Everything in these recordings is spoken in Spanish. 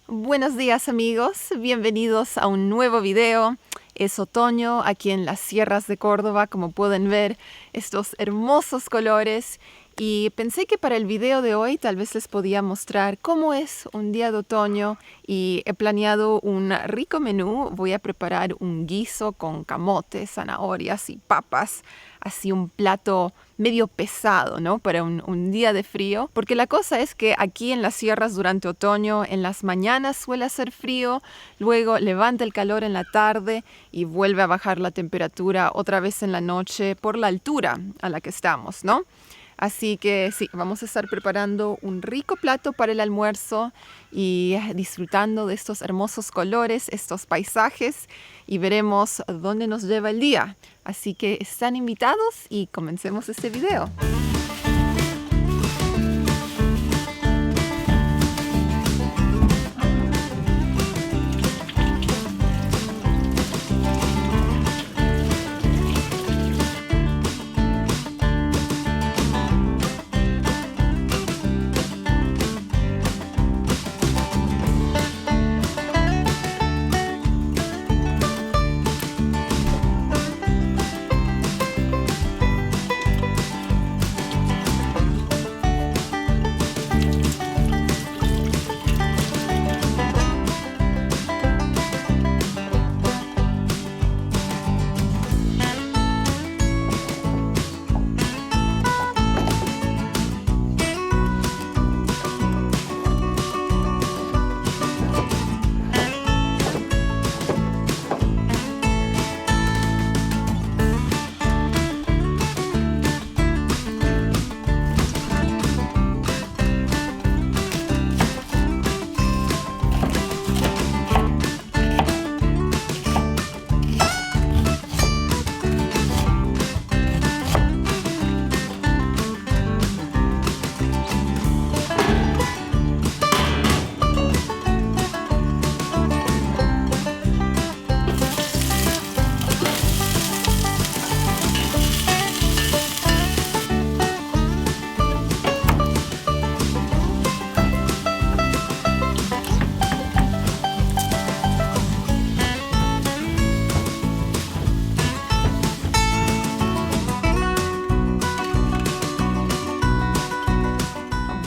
Buenos días amigos, bienvenidos a un nuevo video. Es otoño aquí en las sierras de Córdoba, como pueden ver estos hermosos colores. Y pensé que para el video de hoy tal vez les podía mostrar cómo es un día de otoño y he planeado un rico menú. Voy a preparar un guiso con camotes, zanahorias y papas, así un plato medio pesado, ¿no? Para un día de frío, porque la cosa es que aquí en las sierras durante otoño, en las mañanas suele hacer frío, luego levanta el calor en la tarde y vuelve a bajar la temperatura otra vez en la noche por la altura a la que estamos, ¿no? Así que sí, vamos a estar preparando un rico plato para el almuerzo y disfrutando de estos hermosos colores, estos paisajes, y veremos dónde nos lleva el día. Así que están invitados y comencemos este video.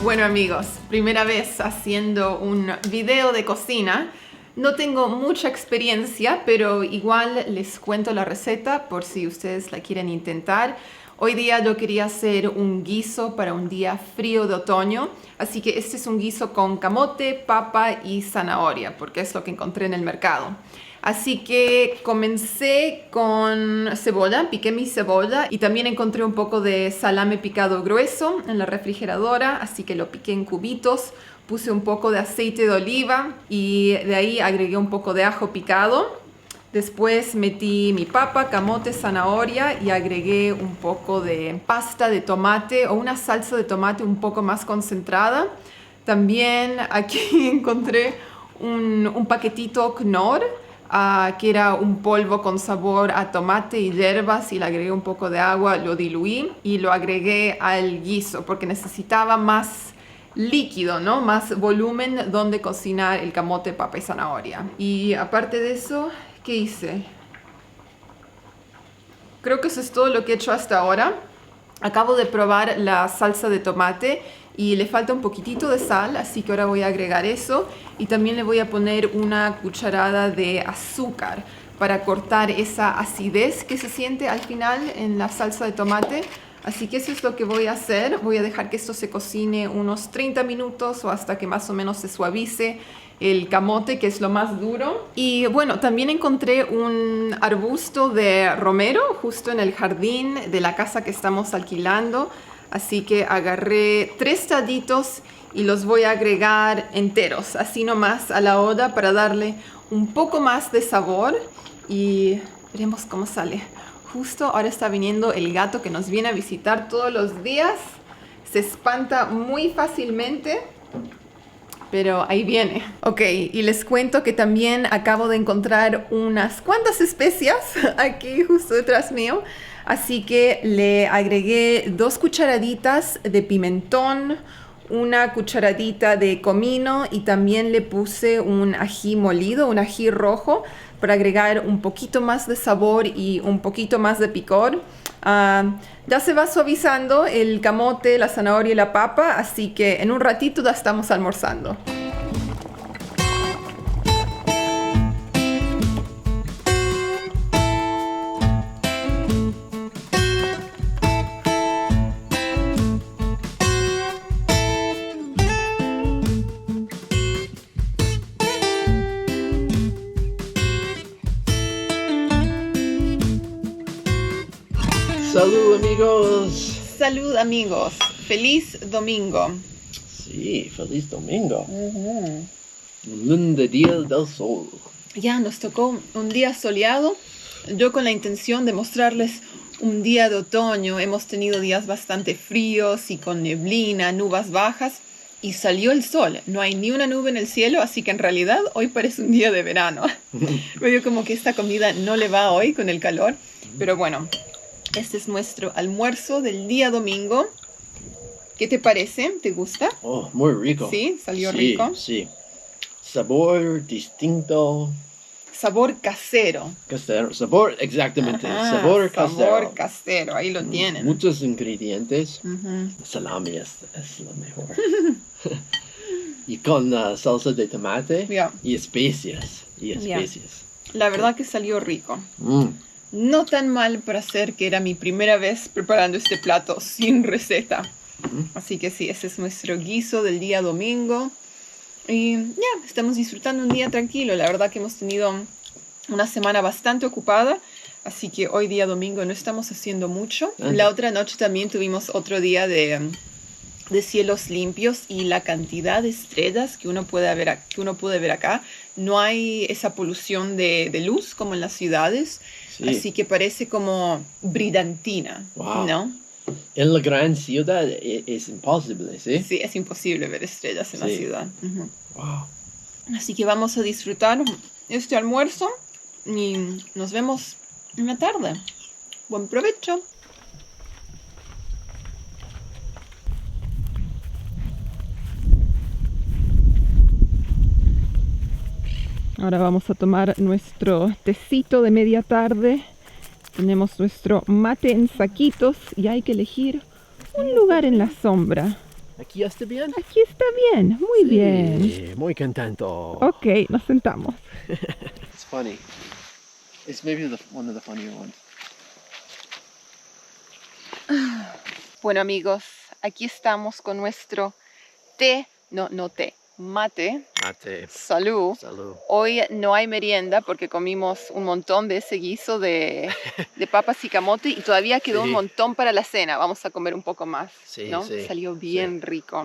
Bueno amigos, primera vez haciendo un video de cocina. No tengo mucha experiencia, pero igual les cuento la receta por si ustedes la quieren intentar. Hoy día yo quería hacer un guiso para un día frío de otoño, así que este es un guiso con camote, papa y zanahoria, porque es lo que encontré en el mercado. Así que comencé con cebolla, piqué mi cebolla y también encontré un poco de salame picado grueso en la refrigeradora, así que lo piqué en cubitos, puse un poco de aceite de oliva y de ahí agregué un poco de ajo picado. Después metí mi papa, camote, zanahoria y agregué un poco de pasta de tomate o una salsa de tomate un poco más concentrada. También aquí encontré un paquetito Knorr, que era un polvo con sabor a tomate y hierbas, y le agregué un poco de agua, lo diluí y lo agregué al guiso porque necesitaba más líquido, ¿no? Más volumen donde cocinar el camote, papa y zanahoria. Y aparte de eso, ¿qué hice? Creo que eso es todo lo que he hecho hasta ahora. Acabo de probar la salsa de tomate y le falta un poquitito de sal, así que ahora voy a agregar eso y también le voy a poner una cucharada de azúcar para cortar esa acidez que se siente al final en la salsa de tomate. Así que eso es lo que voy a hacer. Voy a dejar que esto se cocine unos 30 minutos o hasta que más o menos se suavice el camote, que es lo más duro. Y bueno, también encontré un arbusto de romero justo en el jardín de la casa que estamos alquilando. Así que agarré 3 tallitos y los voy a agregar enteros, así nomás a la olla para darle un poco más de sabor. Y veremos cómo sale. Justo ahora está viniendo el gato que nos viene a visitar todos los días. Se espanta muy fácilmente, pero ahí viene. Ok, y les cuento que también acabo de encontrar unas cuantas especias aquí justo detrás mío. Así que le agregué 2 cucharaditas de pimentón, una cucharadita de comino y también le puse un ají molido, un ají rojo, para agregar un poquito más de sabor y un poquito más de picor. Ya se va suavizando el camote, la zanahoria y la papa, así que en un ratito ya estamos almorzando. Salud amigos. Salud amigos, feliz domingo. Sí, feliz domingo. Un lindo día del sol. Ya nos tocó un día soleado, yo con la intención de mostrarles un día de otoño. Hemos tenido días bastante fríos y con neblina, nubes bajas, y salió el sol. No hay ni una nube en el cielo, así que en realidad hoy parece un día de verano. Medio como que esta comida no le va hoy con el calor, pero bueno. Este es nuestro almuerzo del día domingo. ¿Qué te parece? ¿Te gusta? Oh, muy rico. ¿Sí? ¿Salió rico? Sí. Sabor distinto. Sabor casero. Casero. Sabor, exactamente. Ajá, sabor casero. Sabor casero, ahí lo tienen. Muchos ingredientes. Uh-huh. Salami es lo mejor. Y con salsa de tomate. Yeah. Y especias. Yeah. La verdad que salió rico. No tan mal para ser que era mi primera vez preparando este plato sin receta. Así que sí, ese es nuestro guiso del día domingo. Y ya, estamos disfrutando un día tranquilo. La verdad que hemos tenido una semana bastante ocupada. Así que hoy día domingo no estamos haciendo mucho. La otra noche también tuvimos otro día de cielos limpios y la cantidad de estrellas que uno puede ver acá. No hay esa polución de luz como en las ciudades. Sí. Así que parece como brillantina, wow. ¿no? En la gran ciudad es imposible, ¿sí? Sí, es imposible ver estrellas en la ciudad. Uh-huh. Wow. Así que vamos a disfrutar este almuerzo y nos vemos en la tarde. Buen provecho. Ahora vamos a tomar nuestro tecito de media tarde. Tenemos nuestro mate en saquitos y hay que elegir un lugar en la sombra. ¿Aquí está bien? Aquí está bien, muy bien. Muy contento. Ok, nos sentamos. It's funny. It's maybe one of the funnier ones. Bueno amigos, aquí estamos con nuestro té, no té, mate. Mate. Salud. Salud. Hoy no hay merienda porque comimos un montón de ese guiso de papas y camote y todavía quedó un montón para la cena. Vamos a comer un poco más, ¿no? Salió bien rico.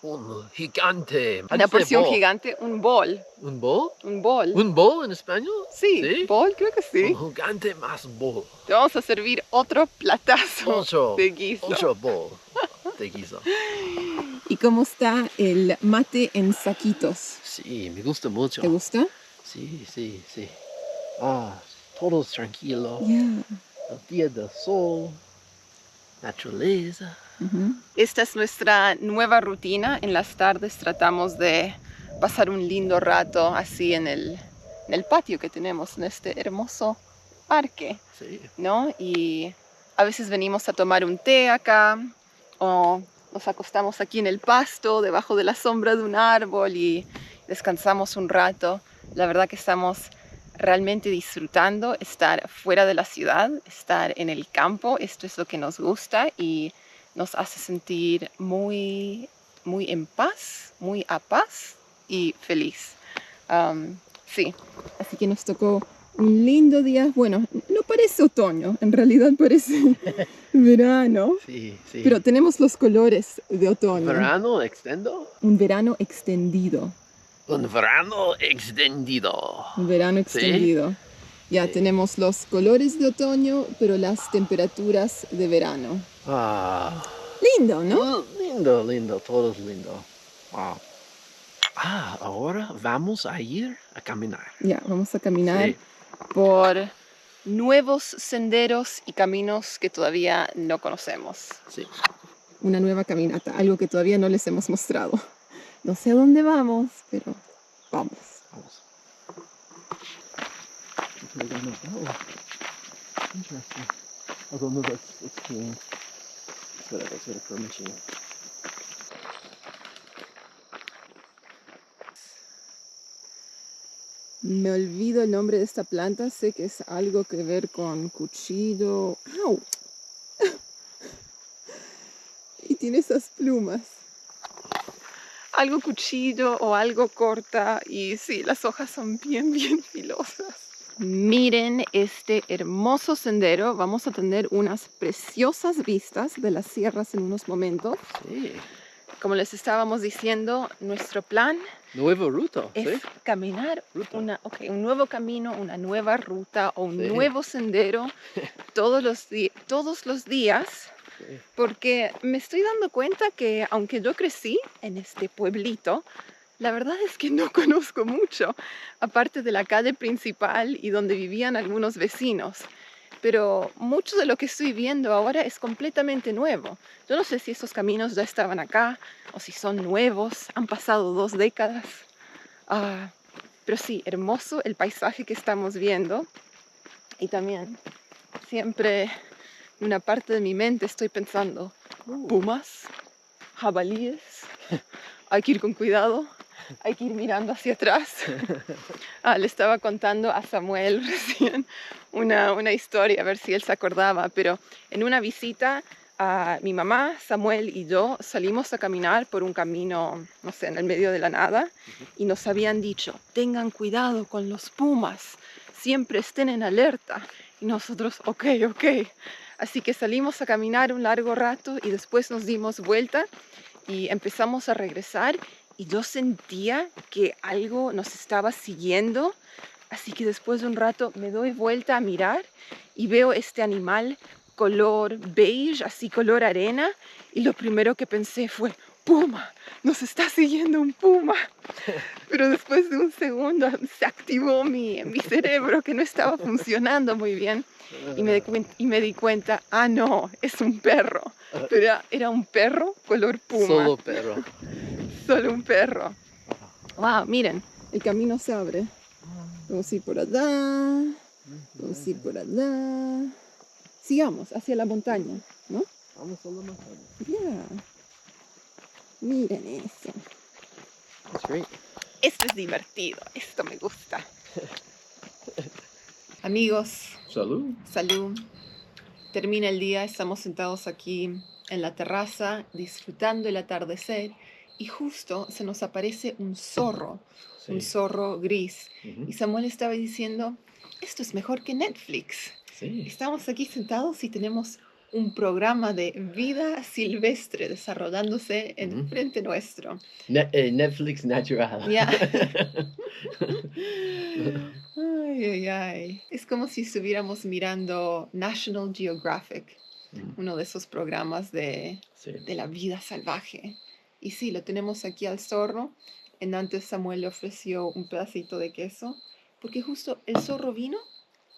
Un gigante. Una porción gigante, un bol. ¿Un bol? Un bol. ¿Un bol en español? Sí, bol, creo que sí. Un gigante más bol. Te vamos a servir otro platazo de guiso. Otro bol de guiso. ¿Y cómo está el mate en saquitos? Sí, me gusta mucho. ¿Te gusta? Sí. Todo tranquilo. Yeah. El día del sol. Naturaleza. Uh-huh. Esta es nuestra nueva rutina. En las tardes tratamos de pasar un lindo rato así en el patio que tenemos, en este hermoso parque. Sí. ¿No? Y a veces venimos a tomar un té acá o nos acostamos aquí en el pasto, debajo de la sombra de un árbol y descansamos un rato. La verdad que estamos realmente disfrutando estar fuera de la ciudad, estar en el campo. Esto es lo que nos gusta y nos hace sentir muy, muy en paz, muy a paz y feliz. Sí, así que nos tocó un lindo día. Bueno, no parece otoño, en realidad parece verano. Sí. Pero tenemos los colores de otoño. ¿Verano extendido? Un verano extendido. Un verano extendido. Un verano extendido. ¿Sí? Ya tenemos los colores de otoño, pero las temperaturas de verano. Lindo, ¿no? Lindo, todo es lindo. Wow. Ahora vamos a ir a caminar. Ya, vamos a caminar por nuevos senderos y caminos que todavía no conocemos. Sí. una nueva caminata, algo que todavía no les hemos mostrado. No sé a dónde vamos, pero vamos. Vamos. Oh, interesting. Although no, that's skiing. Espera, that's a curve machine. Me olvido el nombre de esta planta, sé que es algo que ver con cuchillo. ¡Au! Y tiene esas plumas. Algo cuchillo o algo corta y sí, las hojas son bien filosas. Miren este hermoso sendero. Vamos a tener unas preciosas vistas de las sierras en unos momentos. Sí. Como les estábamos diciendo, nuestro plan Nuevo ruta, es ¿sí? caminar un nuevo camino, una nueva ruta o un Sí. nuevo sendero todos los días. Sí. Porque me estoy dando cuenta que aunque yo crecí en este pueblito, la verdad es que no conozco mucho, aparte de la calle principal y donde vivían algunos vecinos. Pero mucho de lo que estoy viendo ahora es completamente nuevo. Yo no sé si esos caminos ya estaban acá o si son nuevos, han pasado 2 décadas. Pero sí, hermoso el paisaje que estamos viendo. Y también siempre en una parte de mi mente estoy pensando, pumas, jabalíes, hay que ir con cuidado, hay que ir mirando hacia atrás. Le estaba contando a Samuel recién una historia, a ver si él se acordaba, pero en una visita mi mamá, Samuel y yo salimos a caminar por un camino, no sé, en el medio de la nada, y nos habían dicho, tengan cuidado con los pumas, siempre estén en alerta. Y nosotros, ok. Así que salimos a caminar un largo rato y después nos dimos vuelta y empezamos a regresar y yo sentía que algo nos estaba siguiendo. Así que después de un rato me doy vuelta a mirar y veo este animal color beige, así color arena, y lo primero que pensé fue, ¡puma! ¡Nos está siguiendo un puma! Pero después de un segundo se activó mi cerebro que no estaba funcionando muy bien y me di cuenta, no, es un perro. Pero era un perro color puma. Solo perro. Solo un perro. Wow, miren, el camino se abre. Vamos a ir por allá, vamos a ir por allá. Sigamos hacia la montaña, ¿no? Vamos a la montaña. Yeah. Miren eso. That's great. Esto es divertido, esto me gusta. Amigos, Salud. salud. Termina el día, estamos sentados aquí en la terraza disfrutando el atardecer y justo se nos aparece un zorro, Sí. un zorro gris. Ujú. Y Samuel estaba diciendo, esto es mejor que Netflix. Sí. Estamos aquí sentados y tenemos un programa de vida silvestre desarrollándose en frente nuestro. Netflix natural. Ya. Ay. Es como si estuviéramos mirando National Geographic, uno de esos programas de la vida salvaje. Y sí, lo tenemos aquí al zorro. En antes Samuel le ofreció un pedacito de queso, porque justo el zorro vino,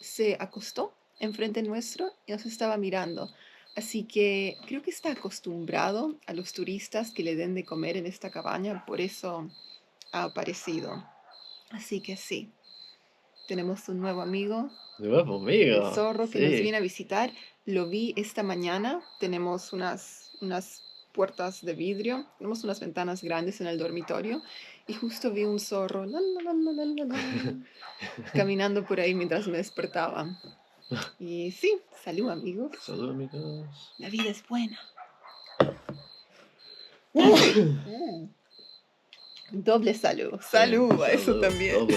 se acostó enfrente nuestro y nos estaba mirando. Así que creo que está acostumbrado a los turistas que le den de comer en esta cabaña, por eso ha aparecido. Así que sí, tenemos un nuevo amigo. Nuevo amigo. El zorro que nos viene a visitar. Lo vi esta mañana. Tenemos unas puertas de vidrio. Tenemos unas ventanas grandes en el dormitorio. Y justo vi un zorro caminando por ahí mientras me despertaba. Y sí, salud amigos. Salud amigos. La vida es buena. Doble salud. Salud a eso también. Doble.